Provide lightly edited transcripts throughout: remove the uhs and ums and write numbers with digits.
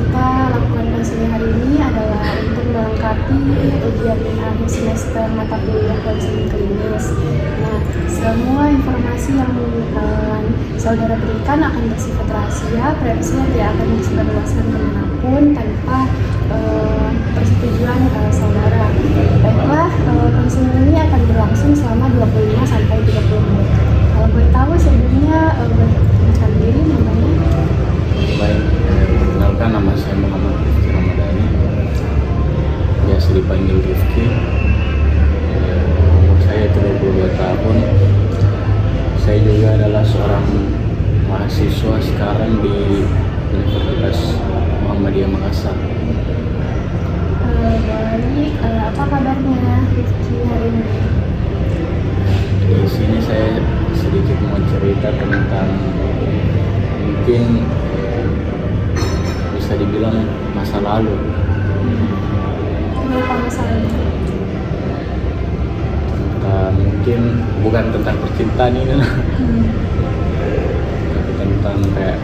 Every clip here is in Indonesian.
kita lakukan konseling hari ini adalah untuk melengkapi ujian akhir semester mata kuliah konseling klinis. Nah, semua informasi yang saudara berikan akan bersifat rahasia, privasi yang tidak akan disebarluaskan kemanapun tanpa persetujuan saudara. Baiklah, konseling ini akan berlangsung selama 25 sampai 30 menit. Kalau boleh tahu sebelumnya perkenalkan diri namanya. Baik, perkenalkan nama saya Muhammad Rifki Ramadhani, biasa dipanggil Rifki. Umur saya 22 tahun. Saya juga adalah seorang mahasiswa sekarang di Universitas Muhammadiyah Makassar. Baik, apa kabarnya Rifki hari ini? Di sini saya sedikit mau cerita tentang mungkin bisa dibilang masa lalu. Kenapa masalahnya? Mungkin bukan tentang percintaan ini lah, tapi tentang kayak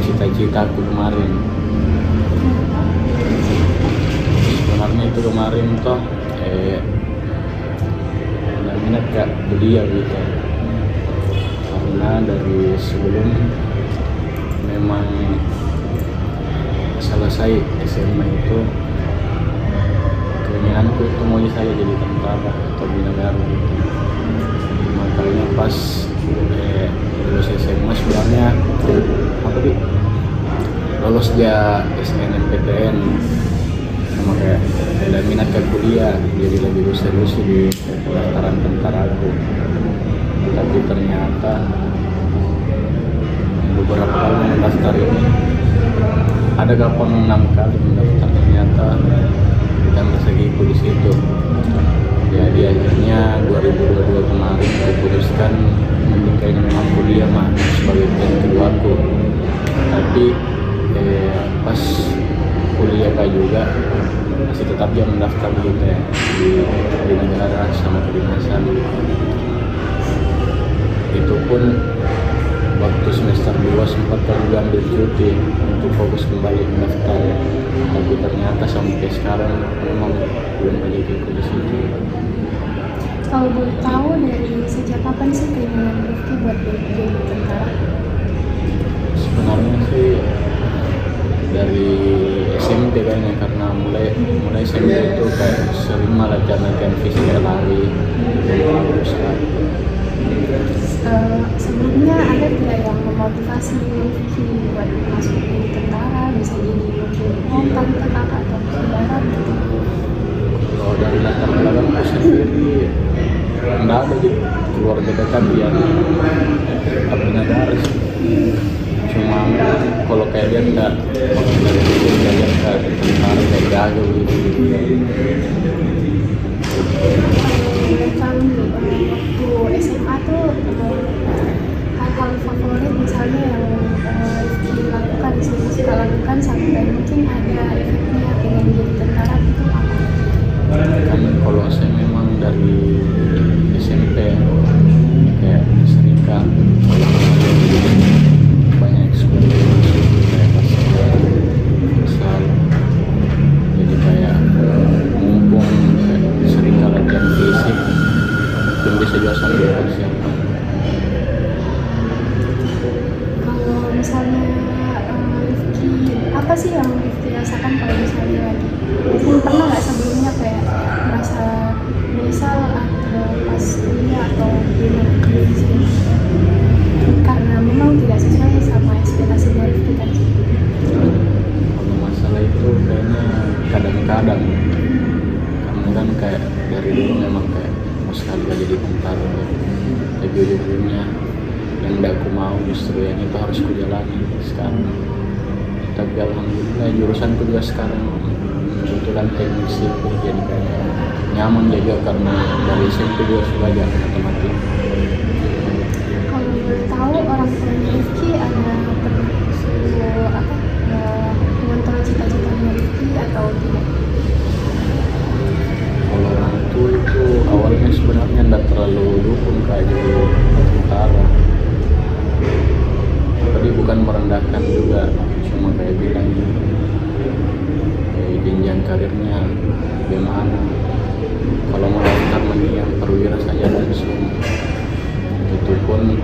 cita-cita aku kemarin. Sebenarnya itu kemarin toh minat gak kuliah gitu, karena dari sebelum memang selesai SMA itu keinginanku itu mau saya jadi tentara atau bina gitu. Makanya pas lulus SMA sebenarnya lolos dia SNMPTN, sama kayak ada minat ke kuliah, jadi lebih serius di pendaftaran tentara aku. Tapi ternyata beberapa kali mendaftar ini ada kapan 6 kali mendaftar, ternyata bukan rezekiku di situ. Jadi akhirnya 2022 kemarin keputuskan mending kayaknya memang kuliah mah sebagai pilihan kedua aku. Tapi pas kuliah juga masih tetap dia mendaftar gitu ya di negara sama kedinasan. Itu pun waktu semester 2 sempat kali ambil cuti untuk fokus kembali mendaftar, tapi ternyata sampai sekarang memang belum rezekiku di situ. Kalau boleh tahu dari sejak kapan sih keinginan Rifki buat jadi tentara? Sebenarnya sih dari SMP kayaknya, karena mulai SMP itu kayak sering malah latihan fisik kayak lari dan bagus kan. Sebelumnya ada tidak yang memotivasi Rifki buat masuk di tentara, bisa jadi mungkin tante, kakak atau saudara gitu? Kalau dari latar belakangku sendiri nggak ada gitu keluarga dekat yang abdi negara sih. Cuma kalau kayak dia nggak dari dulu belajar kayak tentara kayak jago gitu. Kalau waktu SMA tuh hal-hal favorit misalnya yang Rifki lakukan, suka lakukan sampai mungkin ada efeknya pengen jadi tentara itu apa? Kan kalau saya memang dari SMP kayak serikat, banyak ekskul kayak pasal, jadi kayak mumpung sering latihan fisik mungkin bisa juga sambil persiapan. Kalau misalnya Rifki, apa sih yang Rifki rasakan kalau misalnya lagi mungkin pernah nggak sebelumnya kayak merasa menyesal atau pas kuliah atau di sini karena memang tidak sesuai sama ekspektasi dari Rifki kan? Kalau masalah itu kayaknya kadang-kadang, karena kan kayak dari dulu memang kayak mau sekali gak jadi tentara, tapi ujung-ujungnya yang gak aku mau justru yang itu harus kujalani sekarang. Tapi alhamdulillah jurusanku juga sekarang kebetulan teknik sipil, jadi kayak nyaman juga karena dari SMP juga suka belajar matematika. Kalau boleh tahu orang tua Rifki ada mengontrol cita-citanya Rifki atau tidak? Kalau orang tua itu awalnya sebenarnya tidak terlalu dukung kayak jadi tentara, tapi bukan merendahkan kan juga cuma kayak bilang jenjang karirnya gimana, kalau mau daftar mending yang perwira saja langsung. Itu pun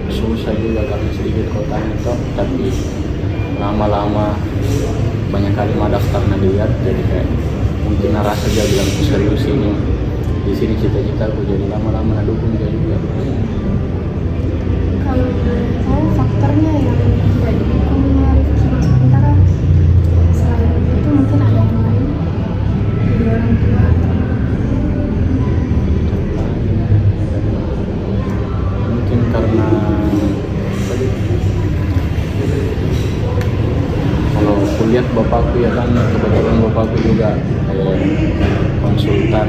susah juga karena sedikit kotanya toh, tapi lama-lama banyak kali mah daftarnya lihat, jadi kayak mungkin rasa dia bilang serius ini di sini cita-citaku, jadi lama-lama dukung dia juga. Kalau tahu faktornya yang tidak didukungnya Rifki masuk tentara, selain itu mungkin ada yang lain dari orang tua. Mungkin karena tadi kalau kuliah bapakku ya kan, kebetulan bapakku juga kayak konsultan,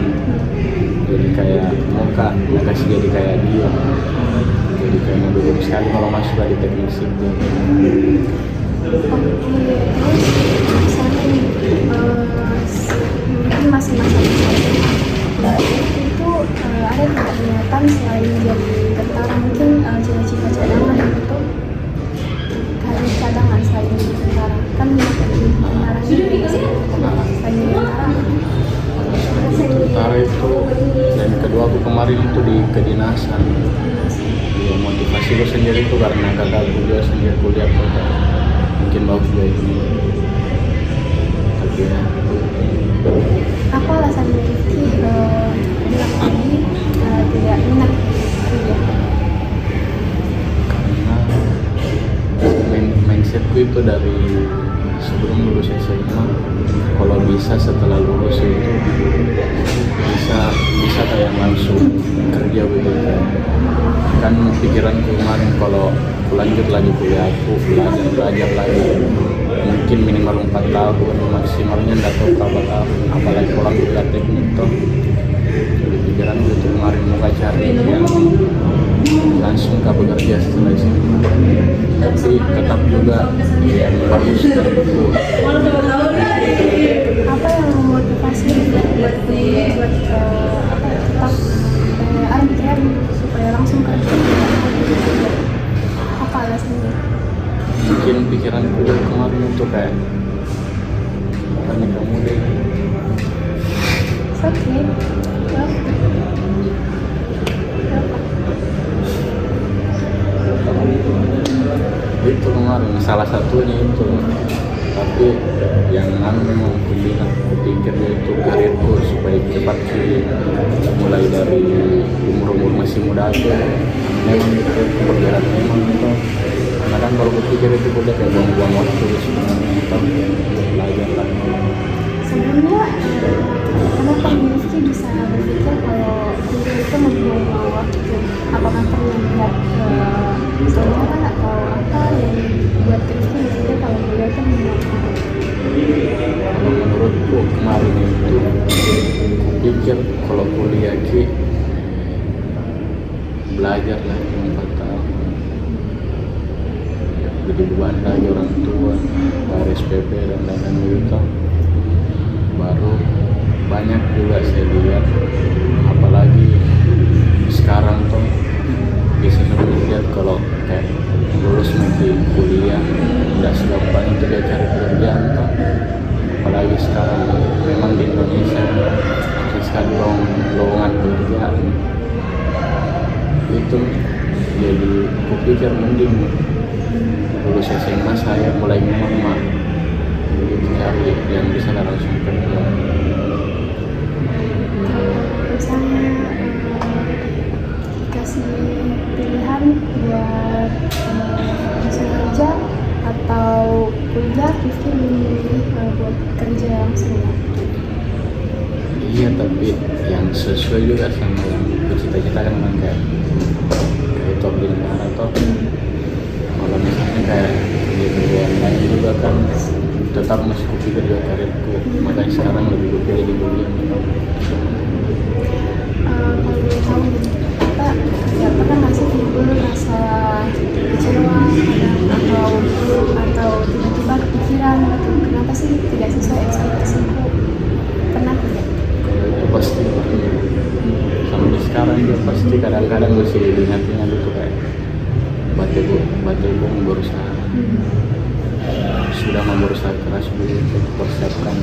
jadi kayak muka nggak kasih jadi kayak dia, jadi kayak mendukung sekali kalau masuk di teknik sipil. Oke, terus misalnya mungkin masing-masing itu ada tidak niatan selain jadi tentara, mungkin cita-cita cadangan gitu, karir cadangan selain jadi tentara, kan jadi tentara ini selain jadi tentara. Tentara itu, dan kedua aku kemarin itu di kedinasan. Ya, motivasi gue sendiri itu karena kakakku juga sendiri kuliah kota, mungkin bagus juga ini. Tapi ya, Apa alasan Rifki bilang tadi tidak minat kuliah? karena mindsetku itu dari sebelum lulus SMA, kalau bisa setelah lulus itu bisa kayak langsung kerja begitu. Kan pikiranku kemarin kalau aku lanjut lagi kuliah, aku belajar lagi mungkin minimal 4 tahun, maksimalnya nggak tahu berapa tahun, apalagi kalau aku kuliah teknik toh. Jadi pikiranku itu kemarin mau cari yang langsung ke bekerja setelah itu, tapi tetap juga yang bagus menurutku. Apa yang memotivasi buat tetap RMTM supaya langsung kerja? Apa alasannya? Mungkin pikiranku dari kemarin itu kayak nikah muda. It's okay. Itu kemarin salah satunya itu, tapi yang memang kupikir itu karirku supaya cepat sih, mulai dari umur masih muda aja memang itu bergerak memang itu. Karena kan kalau kupikir itu udah kayak buang-buang waktu sebenarnya, itu belajar lah. Sebelumnya kenapa Rifki bisa berpikir kalau kuliah itu membuang waktu? Apakah pernah lihat saudara atau apa yang buat Rifki berpikir kalau kuliah itu membuang waktu? Kalau menurutku kemarin itu pikir kalau kuliah ki belajar lah 4 tahun, jadi beban lagi orang tua dari SPP dan lain-lain itu, baru banyak juga saya lihat, apalagi sekarang tuh biasanya lihat kalau kayak lulus nanti kuliah udah segampang itu dia cari pekerjaan tuh, apalagi sekarang memang di Indonesia sekali lowongan pekerjaan itu, jadi kupikir mending lulus SMA saya mulai memang cari yang bisa langsung kerja. Misalnya dikasih pilihan buat langsung kerja atau kuliah, Rifki memilih buat kerja langsung. Iya, tapi yang sesuai juga sama yang cita-cita kan kayak itu bintang atau kalau misalnya kayak di kerjaan lain juga kan tetap masih kupikir juga karirku, makanya sekarang lebih kupilih di kuliah. Kalau boleh tahu kita ya pernah nggak sih timbul rasa kecewa atau tiba-tiba kepikiran atau kenapa sih tidak sesuai ekspektasiku, pernah tidak? Kalau itu pasti sampai sekarang juga pasti kadang-kadang masih ingat-ingat itu kayak bateku berusaha. sudah mau berusaha keras dulu untuk persiapkan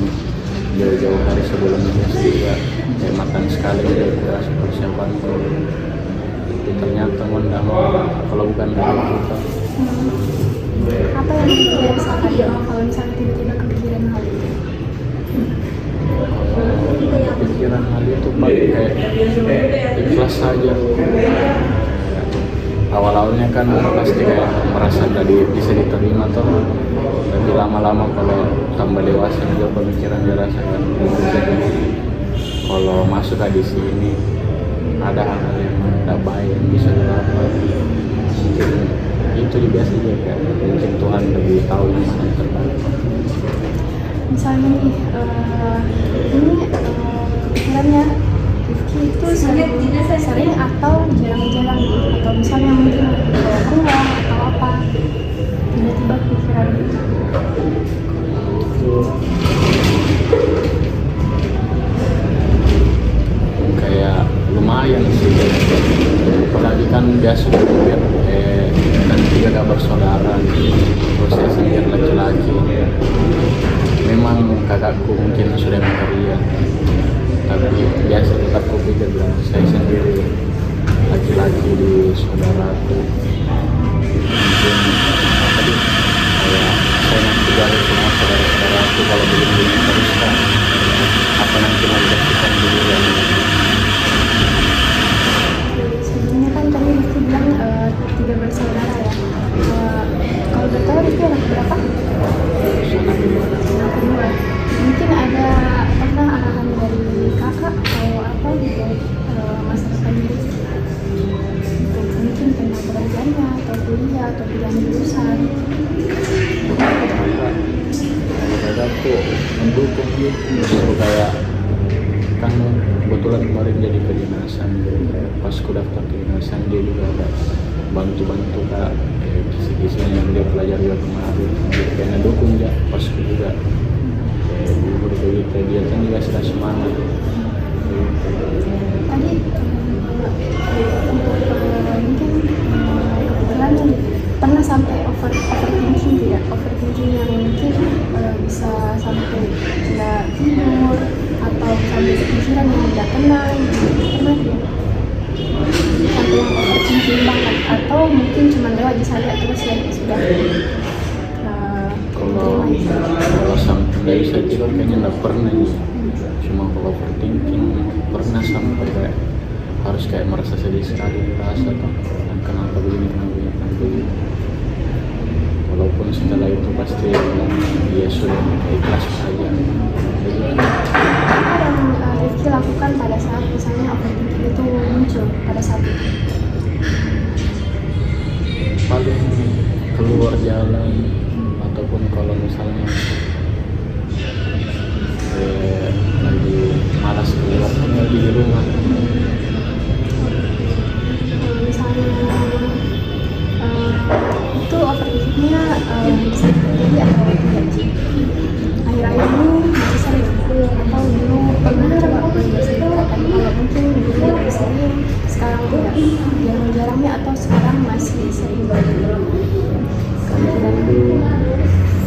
jauh-jauh hari sebelumnya juga kayak matang sekali udah keras persiapan tapi ternyata mondang kalau bukan dari kita. Apa yang dirasakan kalau misalnya tiba-tiba kepikiran hal itu? Pikiran hal itu paling kayak ikhlas saja. Awal-awalnya kan pasti kayak merasa tadi bisa diterima toh, tapi lama-lama kalau tambah dewasa juga pemikiran dirasakan kalau masuk di sini ada hal-hal yang tidak baik yang bisa dilakukan. Mungkin itu biasa juga kayak mungkin Tuhan lebih tahu yang mana yang terbaik. Misalnya nih, ini kepikirannya Rifki itu sering atau jarang-jarang gitu, atau misalnya mungkin kayak keluar atau apa, tiba-tiba kepikiran gitu. Kayak lumayan sih, apalagi kan biasa juga kan tiga gak bersaudara, terus saya sendiri laki-laki. Memang kakakku mungkin sudah bekerja, tapi biasa tetap kupikir bilang saya sendiri laki-laki di saudaraku. Mungkin tadi kayak saya nanti balik semua saudara-saudaraku kalau begini terus kan apa nanti mau dikasihkan dulu yang Sebelumnya kan tadi Rifki bilang 3 bersaudara ya. Kalau boleh tahu Rifki anak berapa? Anak kedua. Mungkin ada pernah arahan dari kakak atau apa gitu masa depan Rifki untuk mungkin tentang pekerjaannya atau kuliah atau pilihan jurusan. aku mendukung gitu, justru kayak kan kebetulan kemarin jadi kedinasan, kayak pas aku daftar kedinasan dia juga ada bantu-bantu kak kisi-kisinya yang dia pelajari juga kemarin, jadi kayak ngedukung ya pas aku juga kayak dia kan juga sudah semangat. Tadi untuk mungkin kebetulan pernah sampai overthinking tidak? Overthinking yang mungkin bisa sampai tidak tidur atau sampai pikiran yang tidak tenang, pernah tidak? Sampai yang overthinking banget atau mungkin cuma lewat di saja terus ya sudah kalau sampai nggak bisa tidur kayaknya nggak pernah ya. Cuma kalau overthinking pernah sampai kayak harus kayak merasa sedih sekali merasa tuh dan kenapa begini kenapa begini. Walaupun setelah itu pasti ya sudah ikhlas saja. Apa yang Rifki lakukan pada saat misalnya overthinking itu muncul pada saat itu? Paling keluar jalan ataupun kalau misalnya lagi malas keluar tinggal di rumah. Misalnya itu overthinkingnya bisa terjadi atau tidak sih? Akhir-akhir ini masih sering atau dulu pernah coba berbiasakan kalau mungkin dulu lebih sering sekarang tidak, jarang-jarangnya atau sekarang masih sering banget? Kalau dulu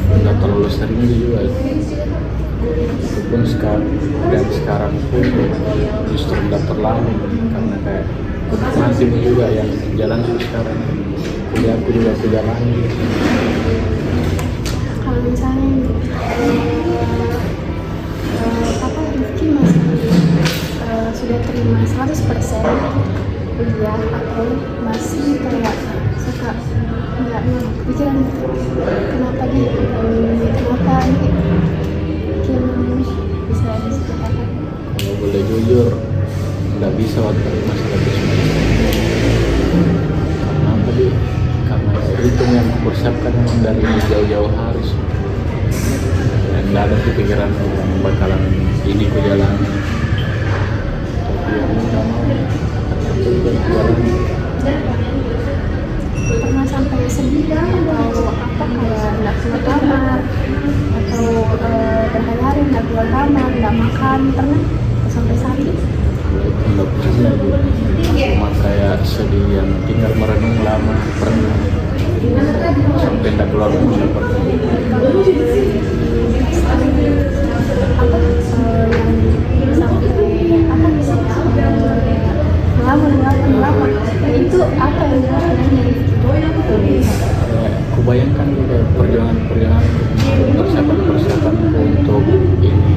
nggak terlalu sering juga, itu pun sekarang pun justru nggak terlalu karena kayak nanti juga yang jalan sekarang kuliahku juga aku jalani. Kalau misalnya apa Rifki masih sudah terima 100% kuliah atau masih kayak suka nggak pikiran kenapa gitu, kenapa ini mungkin bisa diceritakan? Kalau boleh jujur nggak bisa waktu terima 100%. Karena tadi karena itu yang mempersiapkan memang dari jauh-jauh hari. Nggak ada pikiran bakalan ini ku jalan, tapi yang nggak mau karena itu kan jalan. Pernah sampai sedih atau apa kayak nggak keluar kamar atau berhari-hari nggak keluar kamar nggak makan, pernah sampai sakit? Nggak pernah, cuma kayak sedih yang tinggal merenung lama pernah. sampai tidak keluar rumah dapat kalau apa yang sampai apa melamun nah, itu apa yang sebenarnya kubayangkan juga perjuangan persiapan untuk ini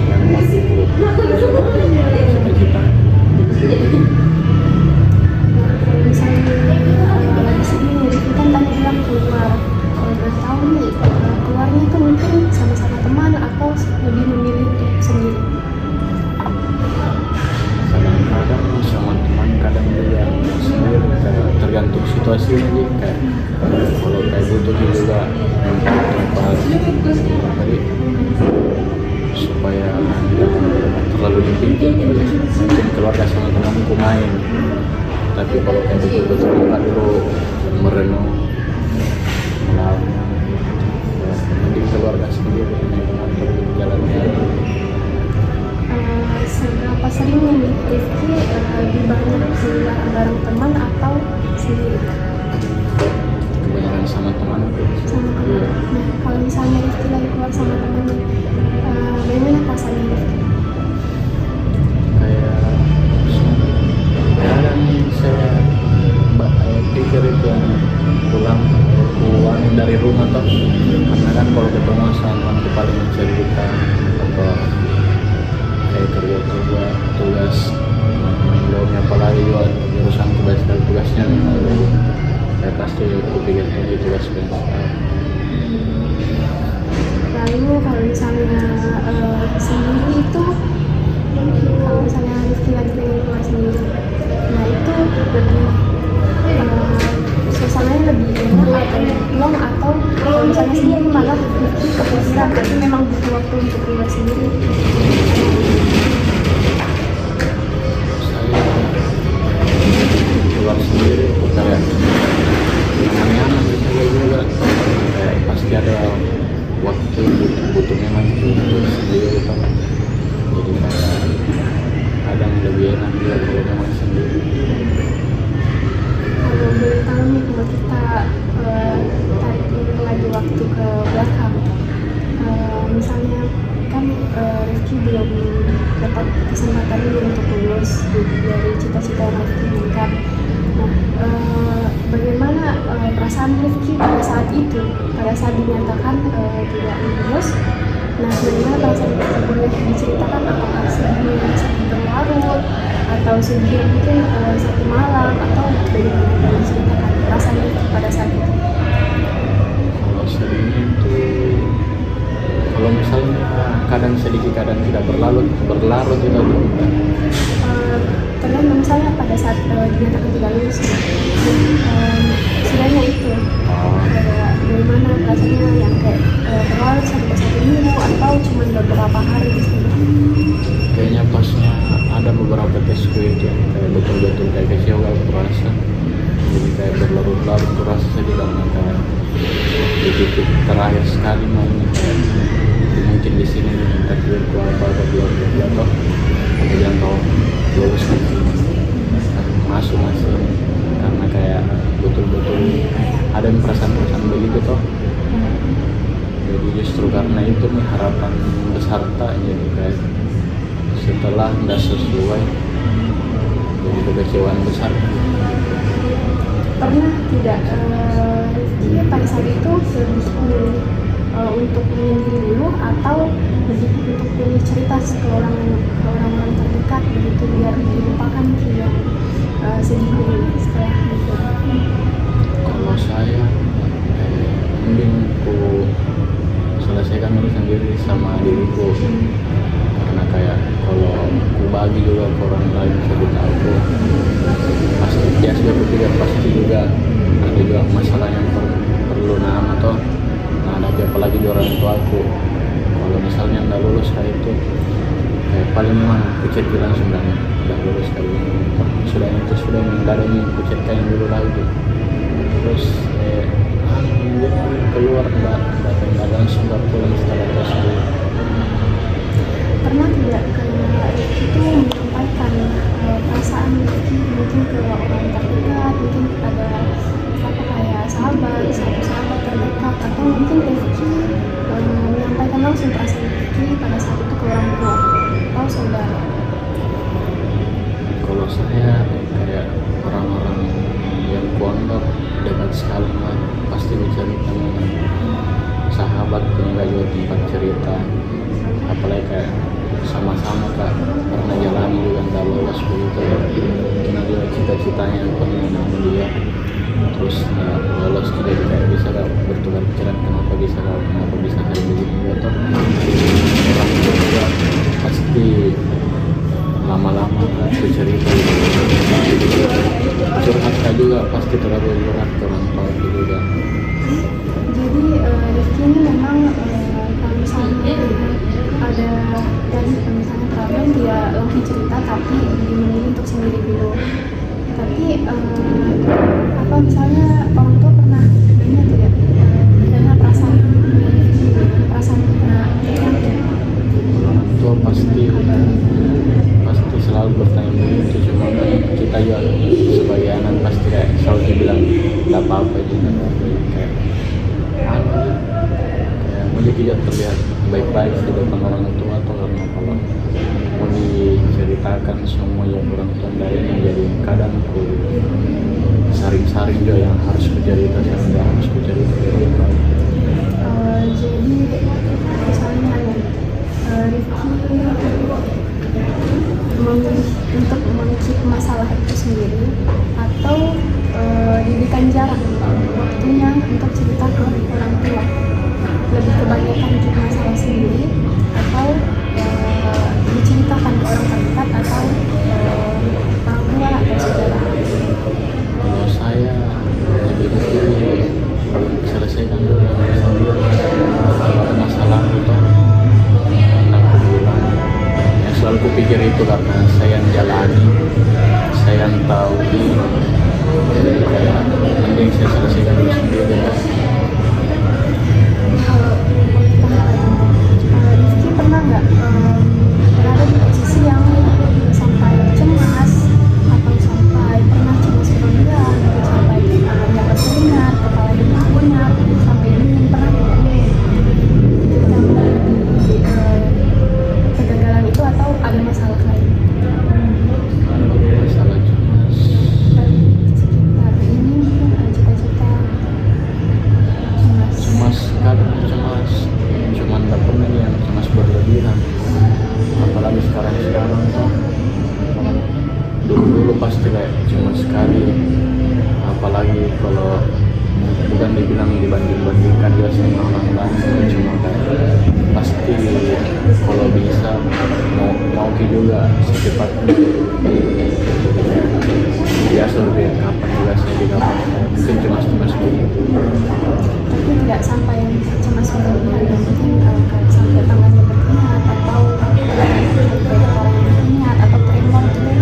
yang mau cita-cita. Kalau misalnya di sini kan tadi bilang keluar, kalau boleh tahu nih keluarnya tuh mungkin sama-sama teman atau lebih memilih untuk sendiri. Kadang-kadang sama teman, kadang juga sendiri, tergantung situasi aja. Kayak kalau kayak butuh juga tempat tadi supaya tidak terlalu dipikir, mungkin keluarga sama temanku main. Tapi kalau kayak betul-betul buka dulu merenung melawan, ya, mending keluarga sendiri jalan-jalan. Seberapa seringnya nih Rifki lebih banyak keluar bareng teman atau sendiri? Kebanyakan sama teman. Sama teman. Nah, kalau misalnya Rifki lagi keluar sama teman, bagaimana perasaannya Rifki? Kayak kadang saya pikir itu yang pulang dari rumah toh, karena kan kalau ketemu sama teman itu paling cerita atau kayak kerja tugas main apalagi juga urusan tugasnya saya pasti pikir itu tugas sebentar. Lalu kalau misalnya sendiri itu, kalau misalnya Rifki lagi pengen keluar sendiri, nah itu lebih suasananya lebih enak atau lebih plong, atau kalau misalnya sendiri malah Rifki kepikiran tapi memang butuh waktu untuk keluar sendiri. Saya keluar sendiri kayak nyaman saya juga, kayak pasti ada waktu butuh memang untuk sendiri toh. Jadi kayak kadang lebih enak juga kalau memang sendiri. Kalau boleh tahu nih, kalau kita tarik lagi waktu ke belakang, misalnya kan Rifki belum dapat kesempatan ini untuk lulus dari cita-cita yang Rifki inginkan. Nah, bagaimana perasaan Rifki pada saat itu, pada saat dinyatakan tidak lulus? Nah, bagaimana perasaan Rifki, boleh diceritakan apakah sedih berlarut atau sedih mungkin satu malam, atau bagaimana, boleh diceritakan perasaan Rifki pada saat itu? Kalau sedihnya itu, kalau misalnya kadang sedikit kadang tidak berlarut juga tuh. Tergantung misalnya pada saat dinyatakan tidak lulus, setidaknya itu bagaimana rasanya, yang kayak berlarut sampai 1 minggu atau cuma beberapa hari di sini? Kayaknya pasnya ada beberapa tesku itu yang kayak betul-betul kayak kecewa kurasa, jadi kayak berlarut-larut kurasa saja, karena kayak di titik terakhir sekali mau kayak mungkin di sini interviewku apa belum jatuh, jangan tahu lulus masuk masih, karena kayak betul-betul ada perasaan begitu toh. Jadi justru karena itu nih harapan besar tak, jadi kayak setelah nggak sesuai jadi kekecewaan besar. Pernah tidak Rifki pada saat itu lebih memilih untuk menyendiri dulu, atau lebih untuk pilih cerita ke orang-orang terdekat begitu, biar dilupakan yang sedih dulu setelah itu? Kalau saya mending ku selesaikan dulu sendiri sama diriku, karena kayak kalau ku bagi juga ke orang lain bisa tahu pasti dia sudah berpikir, pasti juga ada juga masalah yang perlu nama toh. Nah, ada apalagi di orang tua aku, kalau misalnya nggak lulus kayak itu, kayak paling memang kucet bilang sudah nggak lulus kayak ini, sudah itu sudah nggak ada yang kucetkan dulu lagi. Terus keluar nggak langsung nggak pulang setelah tes dulu. Pernah tidak kayak itu menyampaikan perasaan Rifki mungkin ke orang terdekat, mungkin kepada apa kayak sahabat, satu sahabat terdekat, atau mungkin Rifki menyampaikan langsung perasaan Rifki pada saat itu ke orang tua atau saudara. Kalau saya kayak orang-orang yang kuanggap dekat sekali mah pasti bercerita dengan sahabat, punya juga tempat cerita, apalagi kayak sama-sama kak pernah jalan juga nggak lolos begitu ya, karena dia cita-citanya yang pernah mau dia terus nggak lolos juga kayak bisa gak bertukar pikiran kenapa bisa kayak begini gitu. Orang tua juga pasti lama-lama bercerita curhat kak juga pasti terlalu berat ke orang tua juga. Jadi Rifki ini memang kalau misalnya ada tadi misalnya problem dia langsung cerita, tapi memilih untuk sendiri dulu. Tapi apa misalnya orang tua pernah dengar tuh ya bagaimana perasaan kita Orang tua pasti selalu bertanya begitu, cuma kan kita juga sebagai anak pasti kayak selalu dibilang nggak apa-apa juga kayak kayak juga terlihat baik-baik di depan orang tua, atau karena kalau mau diceritakan semua yang orang tua dari ini jadi kadang aku saring-saring juga yang harus kucerita yang nggak harus kucerita. Jadi misalnya Rifki memilih untuk mengkeep masalah itu sendiri, atau diberikan jarak waktunya untuk cerita ke orang tua, lebih kebanyakan keep masalah sendiri atau diceritakan ke orang terdekat atau orang tua atau saudara. Kalau saya lebih memilih selesaikan dulu sendiri kalau ada masalah itu, karena aku bilang yang selalu kupikir itu karena saya yang jalani, saya yang tahu ini, jadi kayak mending saya selesaikan dulu sendiri. Kalau Rifki pernah nggak berada di posisi yang sampai cemas atau sampai pernah cemas berlebihan atau sampai nggak berkeringat, kepala berminyak, sampai dingin, pernah nggak kegagalan itu atau ada masalah lain? Masalah cemas Sekitar ini mungkin cita-cita cemas. kadang cuman nggak pernah yang cemas berlebihan, apalagi sekarang tuh dulu pasti kayak cemas sekali, apalagi kalau bukan dibilang dibandingkan dia sama orang lain, cuma kayak pasti kalau bisa mau juga secepatnya biasa lebih kapan juga saya di kapan mungkin cemas begitu. Tapi tidak sampai yang cemas berlebihan, yang mungkin kayak sampai tangannya berkeringat atau sampai kepalanya berkeringat atau tremor gitu.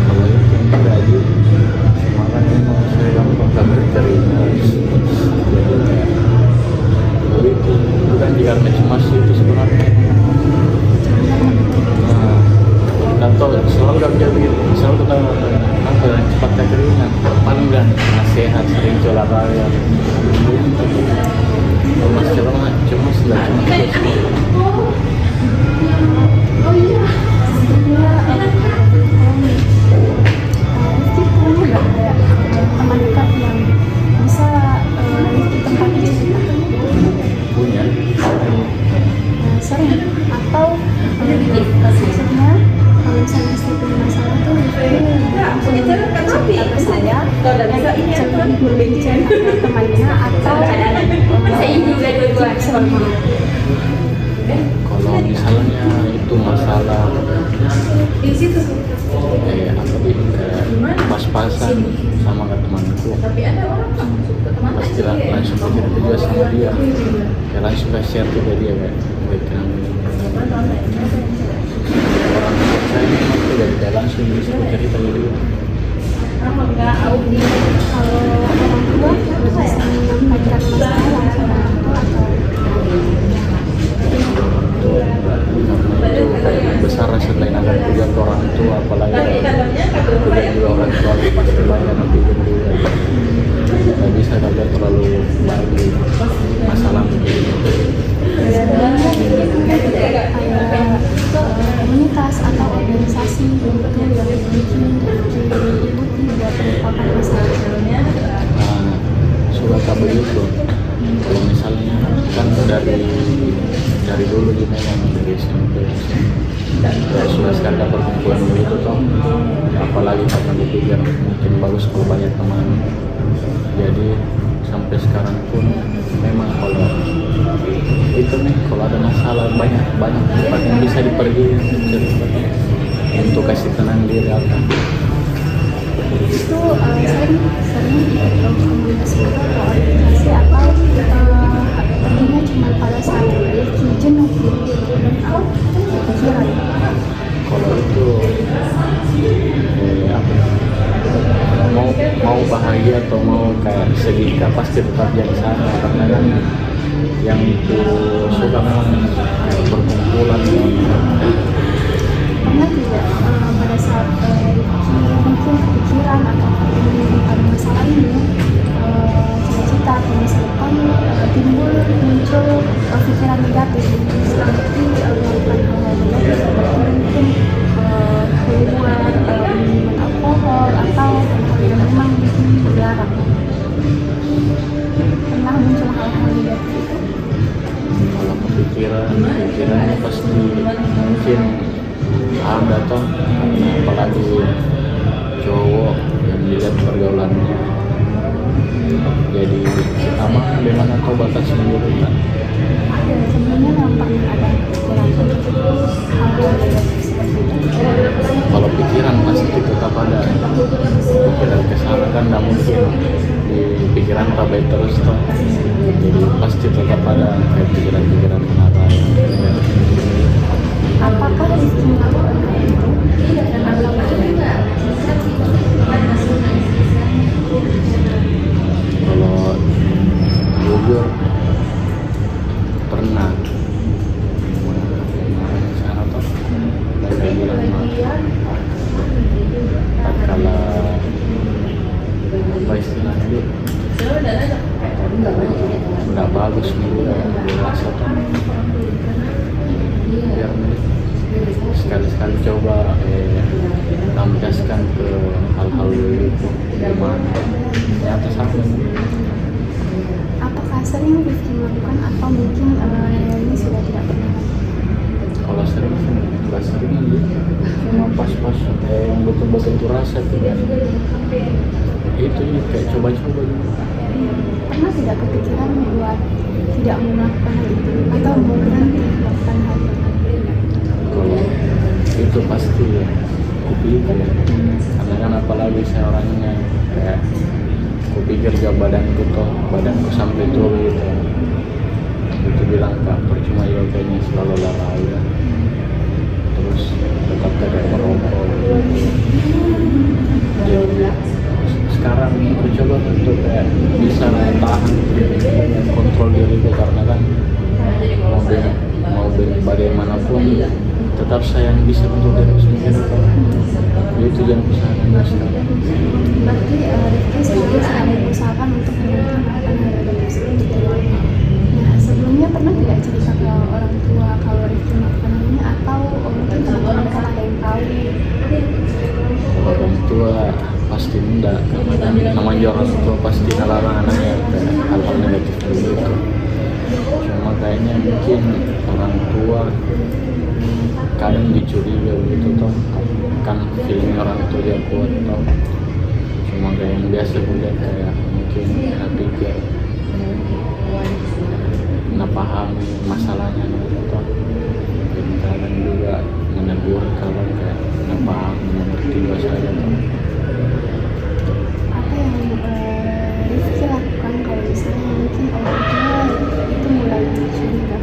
Kalau itu enggak aja, cuma kan memang saya gampang gak berkeringat, jadi kayak begitu, bukan karena cemas itu sebenarnya. Nah, atau selalu gak bisa begitu, selalu kita apa cepat keringat, paling gak sehat, sering olahraga. Kalau masih cemas lah Oh iya, sebenarnya Rifki punya nggak kayak teman dekat yang bisa Rifki tempati cerita? punya. Sering atau maksudnya kalau misalnya Rifki punya masalah tuh Rifki langsung cerita ke saya, lebih cerita ke temannya atau sendiri. Kalau misalnya itu masalah apa sih kayak pas-pasan sama ke temanku, pasti langsung bercerita juga sama dia, kayak langsung share juga dia kayak kenapa orang saya ini waktu dari dia langsung bisa bercerita ke dia. Kalau orang tua bisa menyampaikan masalah langsung orang tua atau karena itu kayak besar selain akan kuliah ke orang tua, apalagi kuliah juga orang tua pasti banyak nanti bagi masalah begini. Sebenarnya itu kayak komunitas atau organisasi gitu yang bikin diikuti buat melupakan masalahnya. Nah, suka tak begitu. Kalau misalnya kan dari dulu juga yang dari SMP sudah sekali ada perkumpulan begitu toh, apalagi karena dipikir mungkin bagus kalau banyak teman, jadi sampai sekarang pun memang kalau itu nih kalau ada masalah banyak tempat yang bisa dipergi cerita untuk kasih tenang diri apa. Itu sering ikut komunitas itu atau organisasi atau perginya cuma pada saat jenuh pikiran. Kalau itu apa ya, mau bahagia atau mau kayak sedih pasti tetap yang sana, karena kan yang itu suka memang berkumpulan. Pernah tidak pada saat mungkin kepikiran atau pada masalah ini cita-cita atau masa depan muncul pikiran negatif seperti melakukan hal-hal negatif seperti mungkin keluar minuman alkohol atau hal yang memang bikin dilarang. Pernah muncul hal-hal negatif itu? Kalau pikirannya pasti mungkin ada toh, apalagi cowok yang dilihat pergaulannya, jadi sama bagaimana kau batas sendiri kan. Sebenarnya yang pernah ada pikiran untuk hal-hal negatif seperti itu. Kalau pikiran pasti tetap ada, pikiran kesana kan nggak mungkin di pikiran tak baik terus toh, jadi pasti tetap ada kayak pikiran kenapa. Apakah Rizky melakukan hal itu dan apakah Kalau jujur pernah sana toh mereka bilang tak kala apa istilahnya itu udah bagus nih udah dewasa toh, biar sekali-sekali coba lampiaskan ke hal-hal itu gimana ternyata sama. apakah sering Rizky melakukan atau mungkin ini sudah tidak pernah? Kalau sering sih nggak sering aja, cuma pas-pas yang betul-betul tuh rasa tuh itu ya kayak coba-coba gitu. Pernah tidak kepikiran buat tidak melakukan hal itu atau mau berhenti melakukan hal itu? Kalau itu pasti ya kupikir, karena kan apalagi saya orangnya kayak kupikir gak badanku badanku sampai tua gitu, itu bilang kak percuma yoganya selalu olahraga terus tetap tidak merokok. Jadi sekarang aku coba untuk kayak bisa tahan kontrol diriku, karena kan mau bagaimanapun tetap saya yang bisa untuk diri sendiri. Itu yang usahakan sekarang. Berarti Rizky sendiri sedang mengusahakan untuk berhenti melakukan hal tersebut. Nah, sebelumnya pernah tidak cerita ke orang tua kalau Rizky melakukan hal ini atau mungkin teman-teman kan ada yang tahu? Orang tua pasti enggak, karena kan namanya orang tua pasti melarang anaknya ke hal-hal negatif gitu. Cuma kayaknya mungkin orang tua kadang dicuriga gitu toh, kan feeling orang tua dia kuat toh. Cuma kayak yang biasa juga kayak mungkin nggak pikir, nggak paham masalahnya gitu toh. Dan kadang juga menegur kalau kayak nggak paham mengerti bahasa aja toh. Apa yang Rizky lakukan kalau misalnya mungkin orang tua itu mulai curiga?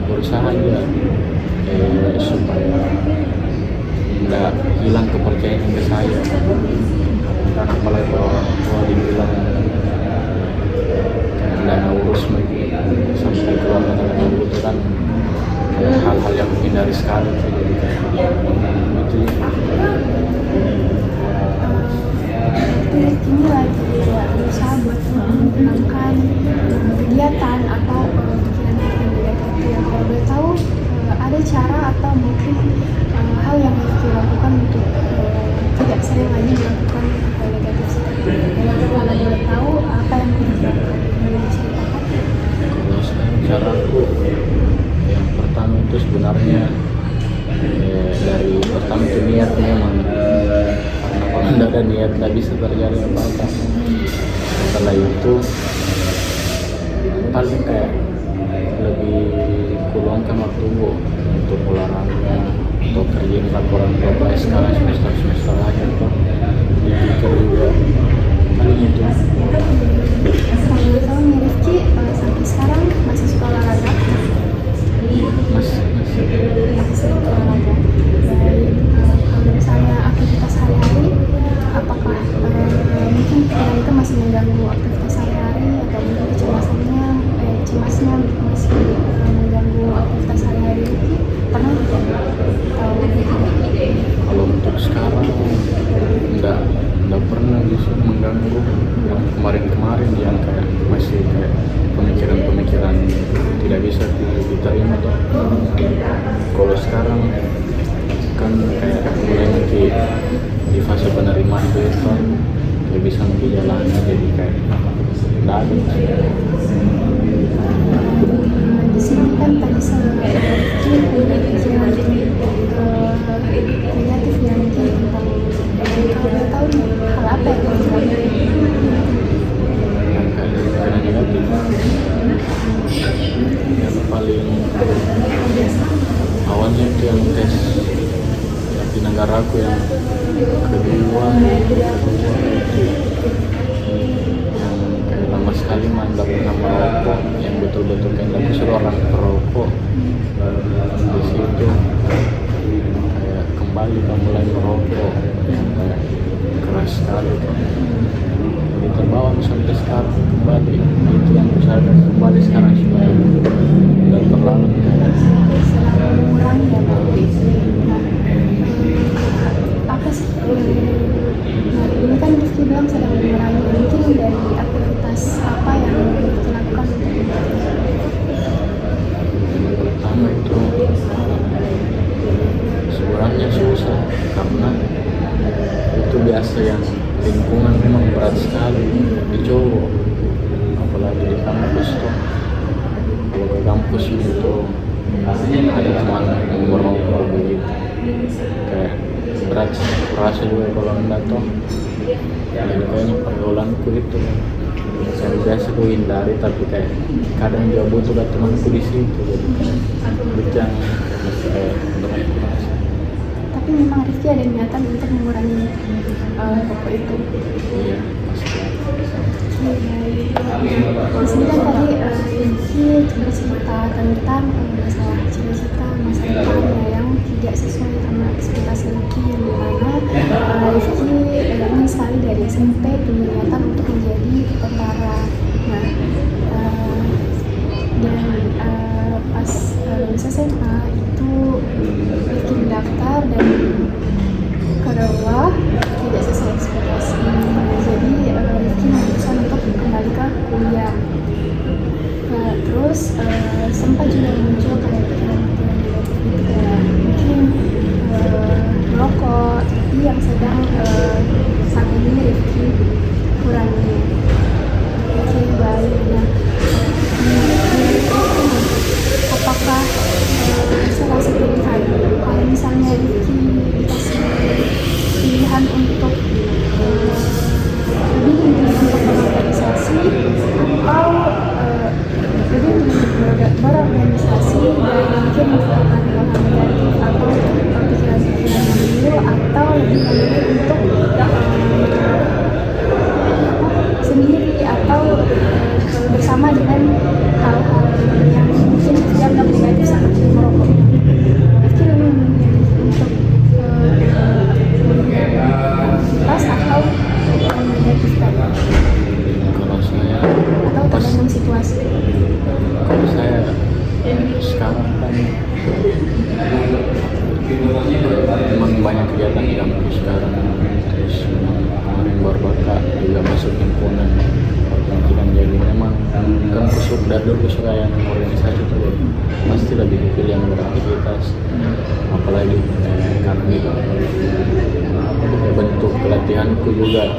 Berusaha aja terjadi apa-apa. Setelah itu paling kayak lebih kuluangkan waktu gua untuk olahraga atau kerjain laporan sekarang semester akhir tuh dipikir juga paling itu. Kalau tahu nih Rifki sampai sekarang masih suka olahraga? Masih Masih sering olahraga. Baik, kalau misalnya aktivitas sehari-hari, apakah mungkin pikiran itu masih mengganggu aktivitas sehari-hari atau mungkin cemasnya masih mengganggu aktivitas sehari-hari Rifki? Pernah tidak? kalau untuk sekarang enggak pernah justru mengganggu. Yang kemarin yang kayak masih kayak pemikiran tidak bisa diterima tuh. Kalau sekarang kan kayak mulai nanti di fase penerimaan itu kayak bisa menjalani, jadi kayak enggak ada. Di sini kan tadi sama Rifki punya pikiran negatif ya mungkin tentang kalau tahu hal apa yang terjadi. Yang kayak pikiran negatif yang paling awalnya itu yang tes yang di negara aku yang kedua itu yang kayak lama sekali mah nggak pernah merokok, yang betul-betul kayak nggak bisa orang perokok. Di situ kayak kembali mulai merokok yang kayak keras sekali tuh. Jadi terbawa sampai sekarang kembali, itu yang bisa kembali sekarang supaya dan terlalu Mengurangi ya Pak. Apa sih? Nah, ini kan Rifki bilang sedang mengurangi, mungkin dari aktivitas apa yang Rifki lakukan untuk yang pertama itu sebenarnya susah karena itu biasa yang lingkungan memang berat sekali di cowok, apalagi di kampus tuh. Kalau ke kampus itu ada teman yang merokok begitu, kayak berat rasa juga kalau enggak tuh. Jadi kayaknya pergaulanku itu yang biasa ku hindari, tapi kayak kadang juga butuh temanku di situ, jadi itu yang masih kayak berat rasa. tapi memang Rifki ada niatan untuk mengurangi rokok itu. Iya, pasti. Di sini kan tadi Rifki bercerita tentang masalah cita-cita masa depannya yang tidak sesuai sama ekspektasi Rifki, yang dimana Rifki ingin sekali dari SMP punya niatan untuk menjadi tentara. Nah, dan pas lulus SMA itu Rifki mendaftar dan kedua tidak sesuai ekspektasi. Jadi Rifki memutuskan untuk kembali ke kuliah. Nah, terus sempat juga muncul kayak pikiran-pikiran negatif gitu, kayak mungkin merokok, tapi yang sedang saat ini Rifki kurangi. Oke, baik. Nah, apakah salah satu pilihan kalau misalnya Rifki dikasih pilihan untuk lebih untuk berorganisasi atau lebih untuk berorganisasi dan mungkin melakukan hal-hal negatif atau pikiran-pikiran yang dulu, atau lebih memilih untuk sendiri atau bersama dengan hal-hal yang mungkin dianggap negatif seperti merokok. Rifki lebih memilih untuk aktivitas atau negatif tadi, Kalau saya atau tergantung situasi. kalau saya sekarang kan memang banyak kegiatan di kampus sekarang, terus kemarin baru kakak juga masuk himpunan perhimpunan, jadi memang kampus dari dulu suka yang organisasi itu, jadi pasti lebih dipilih yang beraktivitas, apalagi karena itu bentuk pelatihanku juga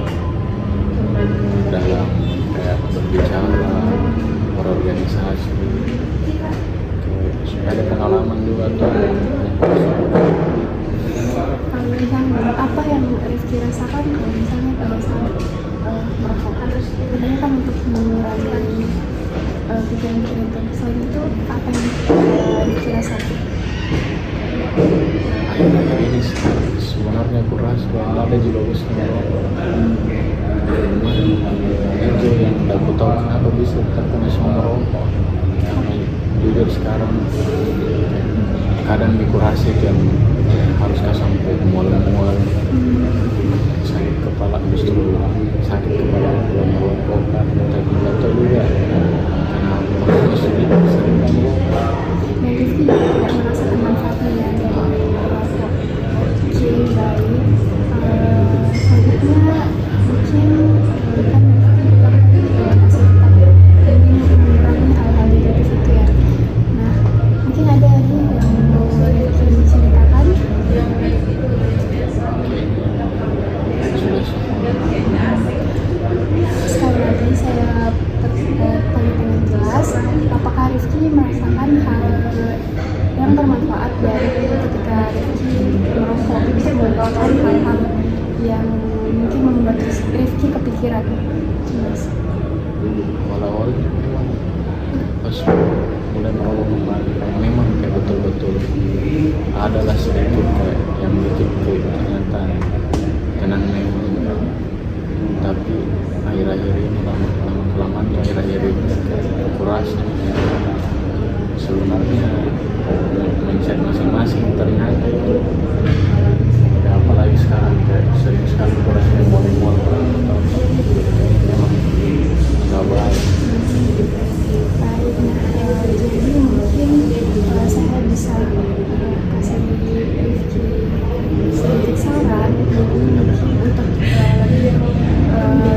dalam kayak berbicara, berorganisasi, supaya ada pengalaman juga tuh. Kalau tentang apa yang Rifki rasakan kalau misalnya pada saat merokok. Sebenarnya kan untuk mengurangi pikiran-pikiran itu. Selain itu apa yang Rifki rasakan? Akhir-akhir ini sebenarnya aku rasa ada juga bagusnya itu yang aku tahu kenapa bisa terkena semua merokok. Karena jujur sekarang kadang mikurasi yang harus sampai mual-mual sakit kepala, justru sakit kepala kalau merokok kan, tapi nggak tahu juga kenapa sering merokok. Dan Rifki tidak merasakan manfaatnya ya dari merokok. Oke, baik. Selanjutnya mungkin kan Rifki bilang tadi masih tetap ingin mengurangi hal-hal negatif itu ya. Nah, mungkin ada lagi yang mau Rifki ceritakan? Sekali lagi saya pengen jelas, apakah Rifki merasakan hal yang bermanfaat dari ketika Rifki merokok, bisa merupakan hal-hal yang mungkin membuat Rifki kepikiran? Jelas. Awal-awalnya memang pas mulai merokok kembali, memang kayak betul-betul adalah sedikit kayak yang bikin ternyata tenang memang. Tapi akhir-akhir ini lama-kelamaan akhir-akhir ini aku rasa sebenarnya mindset masing-masing ternyata itu ya, apalagi sekarang kayak sering sekali kurasnya mual-mual memang nggak baik. Jadi mungkin saya bisa kasih Rifki sedikit saran, jadi mungkin untuk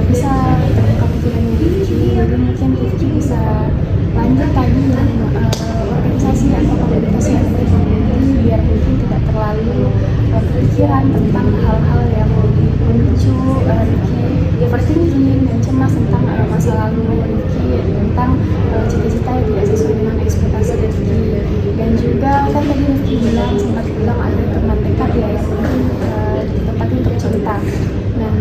bisa terbuka pikirannya Rifki, jadi mungkin Rifki bisa lanjut tadi organisasi atau komunitas yang ada di community, biar mungkin tidak terlalu berpikiran tentang hal-hal yang memicu Rifki overthinking dan cemas tentang masa lalu Rifki, tentang cita-cita yang tidak sesuai dengan ekspektasi Rifki. Dan juga kan tadi Rifki sempat bilang ada teman dekat ya yang mungkin tempatnya untuk cerita. Nah,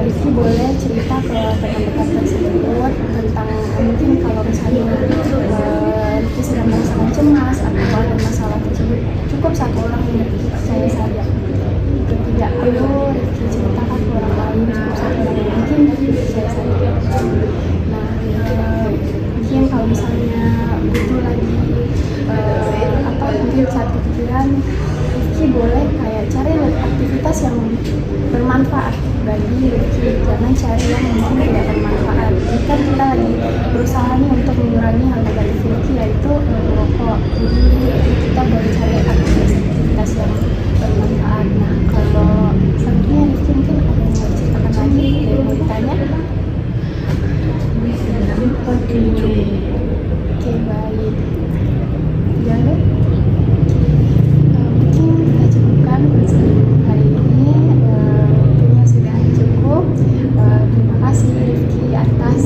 Rifki boleh cerita ke teman dekat tersebut tentang mungkin kalau misalnya Rifki sedang merasakan cemas atau ada masalah tersebut, cukup satu orang yang Rifki percaya saja. Tidak perlu Rifki ceritakan ke orang lain, cukup satu orang yang mungkin Rifki percaya saja. Nah, mungkin kalau misalnya butuh lagi atau mungkin saat kepikiran, Rifki boleh kayak cari aktivitas yang bermanfaat bagi Rifki, jangan cari yang mungkin tidak bermanfaat. Jika kita lagi berusaha nih untuk mengurangi hal negatif Rifki, yaitu merokok, jadi kita boleh cari aktivitas yang bermanfaat. Nah, kalau selanjutnya Rifki mungkin ada yang mau ceritakan lagi yang mau ditanya? Oke, baik. Jangan mungkin kita cukupkan pertemuan hari ini. Waktunya sudah cukup. Terima kasih Rifki atas